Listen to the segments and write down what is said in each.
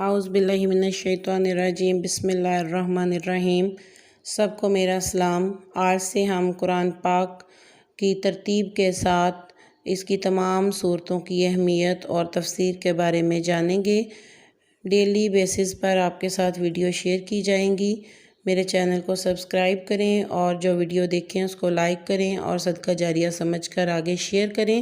اعوذ باللہ من الشیطان الرجیم بسم اللہ الرحمن الرحیم۔ سب کو میرا سلام۔ آج سے ہم قرآن پاک کی ترتیب کے ساتھ اس کی تمام صورتوں کی اہمیت اور تفسیر کے بارے میں جانیں گے۔ ڈیلی بیسس پر آپ کے ساتھ ویڈیو شیئر کی جائیں گی۔ میرے چینل کو سبسکرائب کریں اور جو ویڈیو دیکھیں اس کو لائک کریں اور صدقہ جاریہ سمجھ کر آگے شیئر کریں،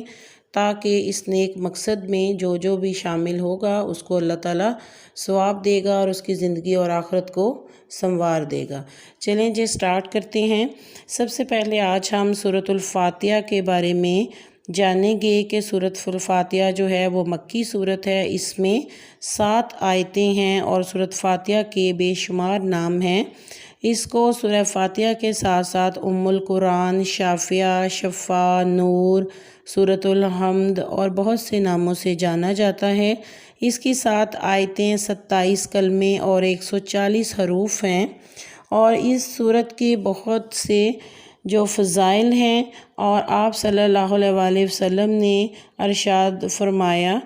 تاکہ اس نیک مقصد میں جو بھی شامل ہوگا اس کو اللہ تعالیٰ ثواب دے گا اور اس کی زندگی اور آخرت کو سنوار دے گا۔ چلیں جی سٹارٹ کرتے ہیں۔ سب سے پہلے آج ہم سورۃ الفاتحہ کے بارے میں جانیں گے کہ سورۃ الفاتحہ جو ہے وہ مکی سورت ہے۔ اس میں 7 آیتیں ہیں اور سورۃ فاتحہ کے بے شمار نام ہیں۔ اس کو سورہ فاتحہ کے ساتھ ساتھ ام القرآن، شافیہ، شفا، نور، سورۃ الحمد اور بہت سے ناموں سے جانا جاتا ہے۔ اس کی 7 آیتیں، 27 کلمے اور 140 حروف ہیں، اور اس سورت کے بہت سے جو فضائل ہیں، اور آپ صلی اللہ علیہ وآلہ وسلم نے ارشاد فرمایا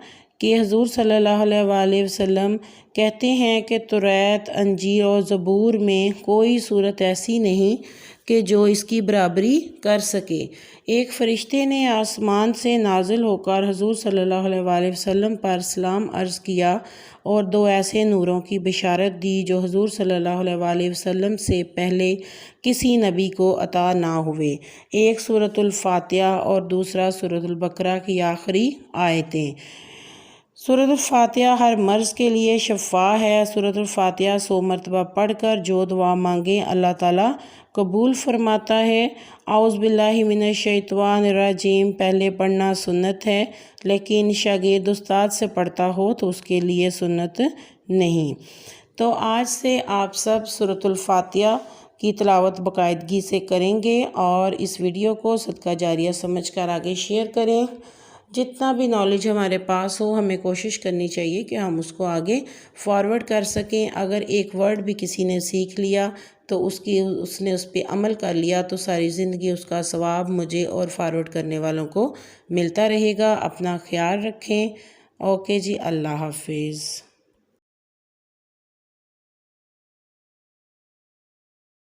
کہ حضور صلی اللہ علیہ وآلہ وسلم کہتے ہیں کہ توریت، انجیل اور زبور میں کوئی سورت ایسی نہیں کہ جو اس کی برابری کر سکے۔ ایک فرشتے نے آسمان سے نازل ہو کر حضور صلی اللہ علیہ وآلہ وسلم پر سلام عرض کیا اور 2 ایسے نوروں کی بشارت دی جو حضور صلی اللہ علیہ وآلہ وسلم سے پہلے کسی نبی کو عطا نہ ہوئے، ایک سورۃ الفاتحہ اور دوسرا سورۃ البقرہ کی آخری آیتیں۔ سورۃ الفاتحہ ہر مرض کے لیے شفا ہے۔ سورۃ الفاتحہ 100 مرتبہ پڑھ کر جو دعا مانگیں اللہ تعالیٰ قبول فرماتا ہے۔ اعوذ باللہ من الشیطان الرجیم پہلے پڑھنا سنت ہے، لیکن شاگرد استاد سے پڑھتا ہو تو اس کے لیے سنت نہیں۔ تو آج سے آپ سب سورۃ الفاتحہ کی تلاوت باقاعدگی سے کریں گے اور اس ویڈیو کو صدقہ جاریہ سمجھ کر آگے شیئر کریں۔ جتنا بھی نالج ہمارے پاس ہو ہمیں کوشش کرنی چاہیے کہ ہم اس کو آگے فارورڈ کر سکیں۔ اگر ایک ورڈ بھی کسی نے سیکھ لیا تو اس نے اس پہ عمل کر لیا تو ساری زندگی اس کا ثواب مجھے اور فارورڈ کرنے والوں کو ملتا رہے گا۔ اپنا خیال رکھیں۔ اوکے جی، اللہ حافظ۔